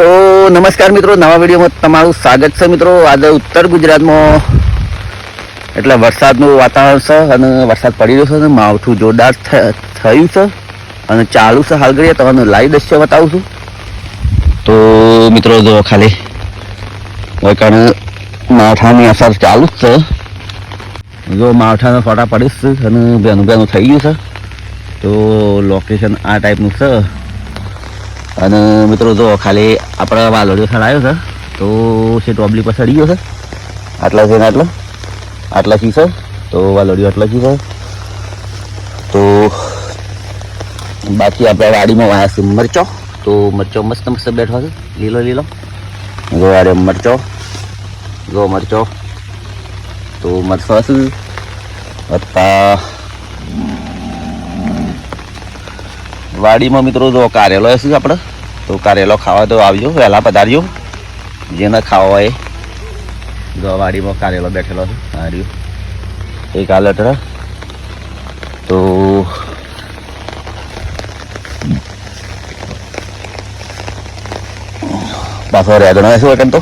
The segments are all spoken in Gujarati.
તો નમસ્કાર મિત્રો, નવા વિડીયોમાં તમારું સ્વાગત છે મિત્રો. આજે ઉત્તર ગુજરાતમાં એટલે વરસાદનું વાતાવરણ છે અને વરસાદ પડી રહ્યો છે અને માવઠું જોરદાર થયું છે અને ચાલુ છે. હાલ કરીએ તમને લાઈવ દ્રશ્ય બતાવું છું. તો મિત્રો જો ખાલી કારણ માવઠાની અસર ચાલુ જ છે. જો માવઠાના ફોટા પડીશ અને બેનું થઈ ગયું છે. તો લોકેશન આ ટાઈપનું છે. અને મિત્રો જો ખાલી આપણે વાલોડિયો સ્થળ આવ્યો છે તો છે ટોબલી પર ચડી ગયો છે. આટલા છે ને આટલા છી છે. તો વાલોડિયો આટલા છી છે. તો બાકી આપણે વાડીમાં વાયા છે મરચો. તો મરચો મસ્ત મસ્ત બેઠો છે, લીલો લીલો. જો અરે મરચો, જો મરચો. તો મરચો હશે વત્તા વાડીમાં મિત્રો જો કારેલો હશે આપણે. તો કારેલો ખાવા તો આવજો, વહેલા પધારજો. જેને ખાવા હોય જો વાડીમાં કારેલો બેઠેલો છે. હાર્યું એક આ લટરા. તો પાછો રેગણો હશે વટન. તો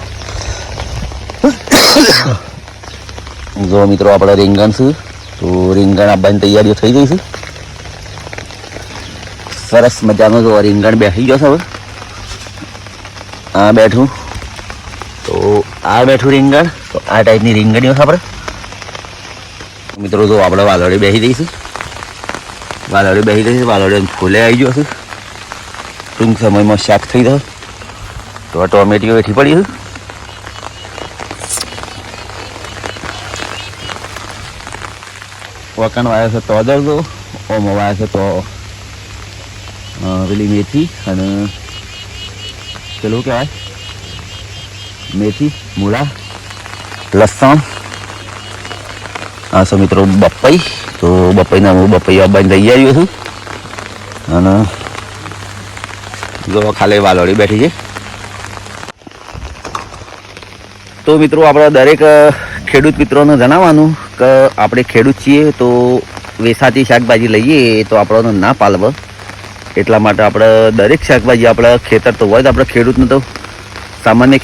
જો મિત્રો આપણે રીંગણ છે. તો રીંગણ આપવાની તૈયારીઓ થઈ ગઈ છે. સરસ મજાનો જો રીંગણ બેસી ગયો છે. હવે આ બેઠું, તો આ બેઠું રીંગણ. તો આ ટાઈપની રીંગણીઓ છે આપણે મિત્રો. જો આપણે વાલોડી બેસી દઈશું, વાલોડી ફૂલે આવી ગયો છે. ટૂંક સમયમાં શાક થઈ જશે. તો આ ટોમેટીઓ બેઠી પડી છે. વકણ વાયો છે તો દરદો, ઓમો વાયો છે તો પેલી મેથી અને પેલું કહેવાય મેથી, મૂળા, લસણ. હા સો મિત્રો બપઈ. તો બપઈના હું બપઈ આવવાની તૈયારીઓ છું. અને જો ખાલી વાલોડી બેઠી છે. તો મિત્રો આપણે દરેક ખેડૂત મિત્રોને જણાવવાનું કે આપણે ખેડૂત છીએ તો વેસાતી શાકભાજી લઈએ તો આપણને ના પાલવે. એટલા માટે આપણે દરેક શાકભાજી આપણા ખેતર તો હોય તો આપણે ખેડૂતને તો સામાન્ય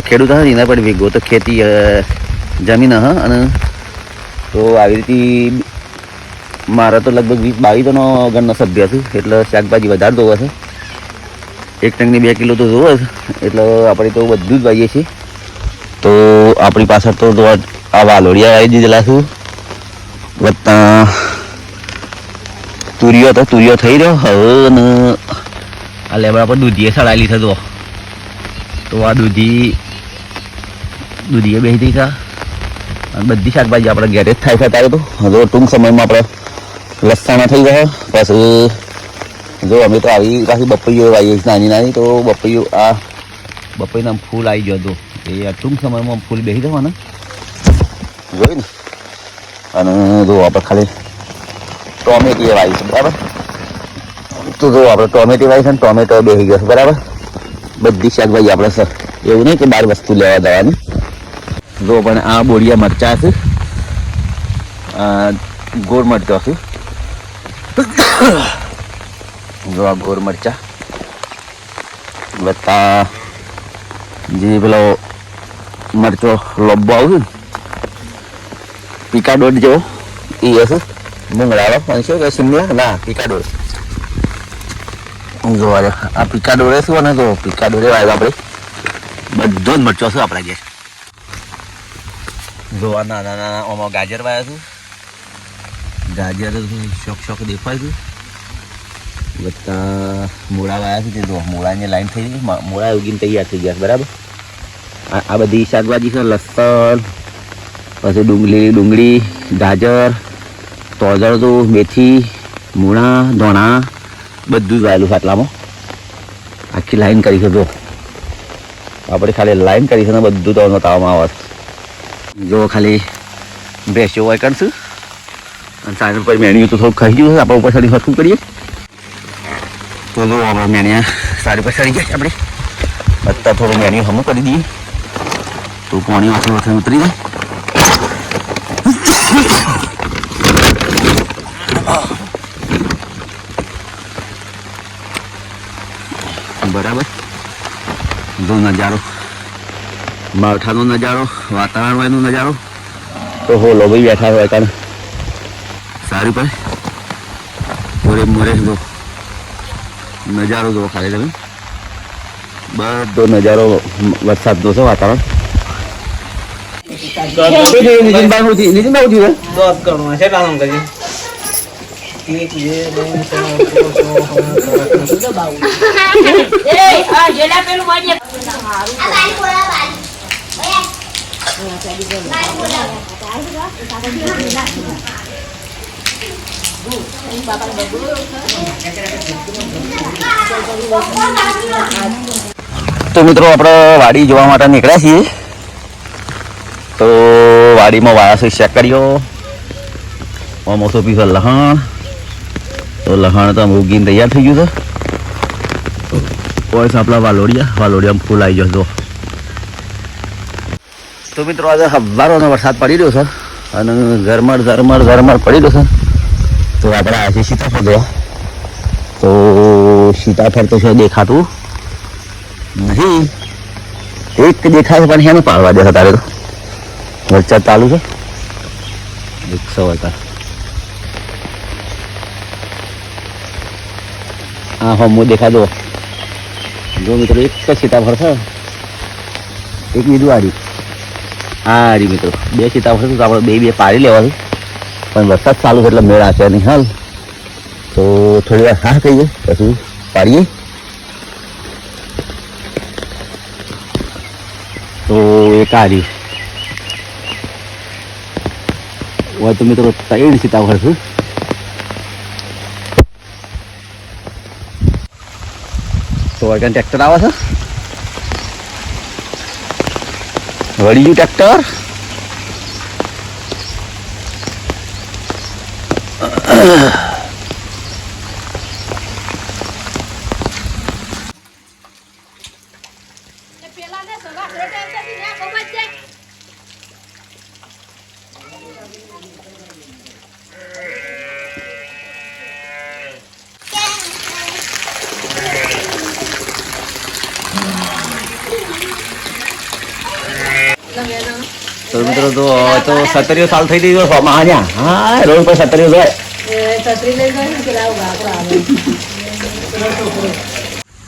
ખેડૂત હશે એના પણ ભેગો તો ખેતી જમીન હ. અને તો આવી રીતે મારા તો લગભગ 20-22 જણો ઘરનો સભ્ય છું. એટલે શાકભાજી વધારે જોવે છે. એક ટંગની 2 કિલો તો જોવે છે. એટલે આપણે તો બધું જ વાવીએ છીએ. તો આપણી પાછળ તો આ વાલોડિયા વાવી દીધેલા છું. વત્તા તુરિયો થઈ રહ્યો હવે. ને આ લેબડા પર દૂધીએ સડાયેલી છે. તો આ દૂધીએ બેસી થઈ છે. અને બધી શાકભાજી આપણે ઘેરે જ થાય છે અત્યારે. તો હવે ટૂંક સમયમાં આપણે લસણા થઈ જશે. પછી જો અમે તો આવી પાછી બપૈયો વાવીએ નાની નાની. તો આ બપૈના ફૂલ આવી ગયો હતો. એ ટૂંક સમયમાં ફૂલ બેસી જવાના જોઈ ને. અને જો આપણે ખાલી ટોમેટી વાવી છે બરાબર. તો જો આપણે ટોમેટી વાવી છે ને ટોમેટો બેસી ગયો છે બરાબર. બધી શાકભાજી આપણે સર એવું નહીં કે બાર વસ્તુ લેવા દેવાની. જો પણ આ બોડિયા મરચા છે, ગોળ મરચા છે. જો આ ગોળ મરચા વત્તા જે પેલો મરચો લોબો આવશે ને પિકાડોડ જેવો એ હશે. મૂંગળાનો પણ છે કે શિમલા ના પિકાડોળ. જો આ પિકાડોળ શું ને. તો પિકાડોળે વાવ્યો આપણે બધો જ મરચો છે આપણા ઘેર. જો આ નાના નાના આમાં ગાજર વાવ્યા છું. ગાજર શોખ દેખાય છે. બધા મૂળા વાવ્યા છે. જો મૂળાની લાઈન થઈ ગઈ. મૂળા ઉગીને તૈયાર થઈ ગયા બરાબર. આ બધી શાકભાજી છે. લસણ, પછી ડુંગળી, ગાજર, તોજળતું, મેથી, મૂળા, ધોણા બધું જ વાયેલું છે આટલામાં. આખી લાઈન કરી છે. જો આપણે ખાલી લાઈન કરી છે ને બધું તો બતાવવામાં આવે. જો ખાલી ભેંસો હોય કરશું અને સાંજ પર મેણિયું તો થોડુંક ખાઈ ગયું છે. આપણે ઉપર સાડી ફરતું કરીએ તો જો આપણે મેણિયા સાડી પર સડી જાય. આપણે બધા થોડું મેણિયું હમું કરી દઈએ તો પાણી વાસણ ઉતરી જાય. બરાબર. જો નજારો, માવઠાનો નજારો, વાતાવરણનો નજારો. તો હોલો ભાઈ બેઠા હોય કાને સારું ભાઈ મોરે મોરે જો નજારો જો ખાલી તમે બધો નજારો વરસાદનો છે વાતાવરણ. તો મિત્રો આપણે વાડી જોવા માટે નીકળ્યા છીએ. તો વાડીમાં વાળા ચેક કર્યો. મોસો પીસ લહણ, તો લહણ તો ઉગીને તૈયાર થઈ ગયું છે. કોઈ આપણા વાલોડિયામાં ફૂલ આવી જશે. તો મિત્રો આજે હવારોનો વરસાદ પડી રહ્યો છે અને ઝરમર પડી રહ્યો છે. તો આપણે આજે સીતાફળ ગયા. તો સીતાફળ તો છે દેખાતું નહીં, એક દેખાય છે પણ એને પાડવા દેશે તારે તો વરસાદ ચાલુ છે. 100 હા હમું દેખાતો જો મિત્રો એક જ સીતાફળ છે, એક બીજું આરી મિત્રો 2 સીતાફળ તો આપણે બે પાડી લેવાનું. પણ વરસાદ ચાલુ છે એટલે મેળ આવશે નહીં હાલ. તો થોડી વાર હા કહીએ પછી પાડીએ. તો એક આરી હોય તો મિત્રો 3 સીતાફળ છે. તો આગળ ટ્રેક્ટર આવે છે, વળી ગયું ટ્રેક્ટર. તો મિત્રો તો 70 સાલ થઈ ગઈ હા રોડ પર 70 જાય.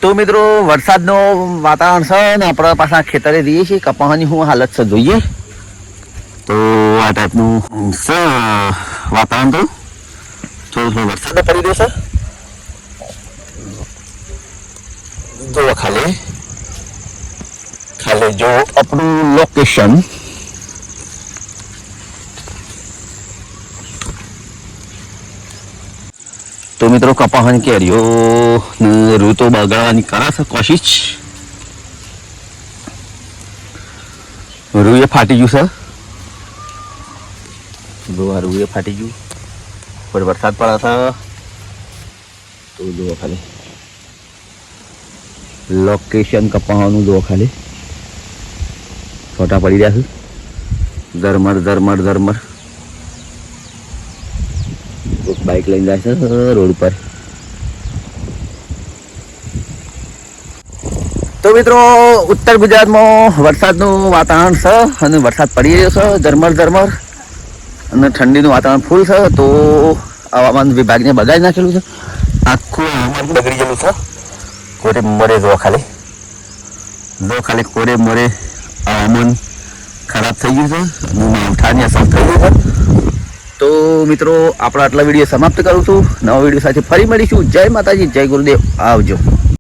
તો મિત્રો વરસાદનો વાતાવરણ છે ને આપણે પાછા ખેતરે જઈએ છીએ. કપાસની શું હાલત છે જોઈએ. તો આ ટાઈપનું છે વાતાવરણ. તો થોડો વરસાદ પડી રહ્યો છે. જો ખાલી જો આપણું લોકેશન. તો મિત્રો કપાસની કેરીઓ ઋતુ બગાડવાની કરાશે કોશિશ. રૂએ ફાટી ગયું છે. રૂએ ફાટી ગયું પણ વરસાદ પડે છે. તો જુઓ ખાલી લોકેશન કપાસનું જુઓ ખાલી ફોટા પડી રહ્યા છે. ઝરમર બાઇક લઈને જાય છે રોડ પર. તો મિત્રો ઉત્તર ગુજરાતમાં વરસાદનું વાતાવરણ છે અને વરસાદ પડી રહ્યો છે ઝરમર અને ઠંડીનું વાતાવરણ ફૂલ છે. તો હવામાન વિભાગને બગાડી નાખેલું છે, આખું હવામાન બગડી ગયેલું છે. કોરે મોરે જો ખાલી કોરે મોરે હવામાન ખરાબ થઈ ગયું છે અને માવઠાની અસર થઈ ગઈ છે. તો મિત્રો આપણે આટલા વિડીયો સમાપ્ત કરું છું. નવા વિડીયો સાથે ફરી મળીશું. જય માતાજી, જય ગુરુદેવ, આવજો.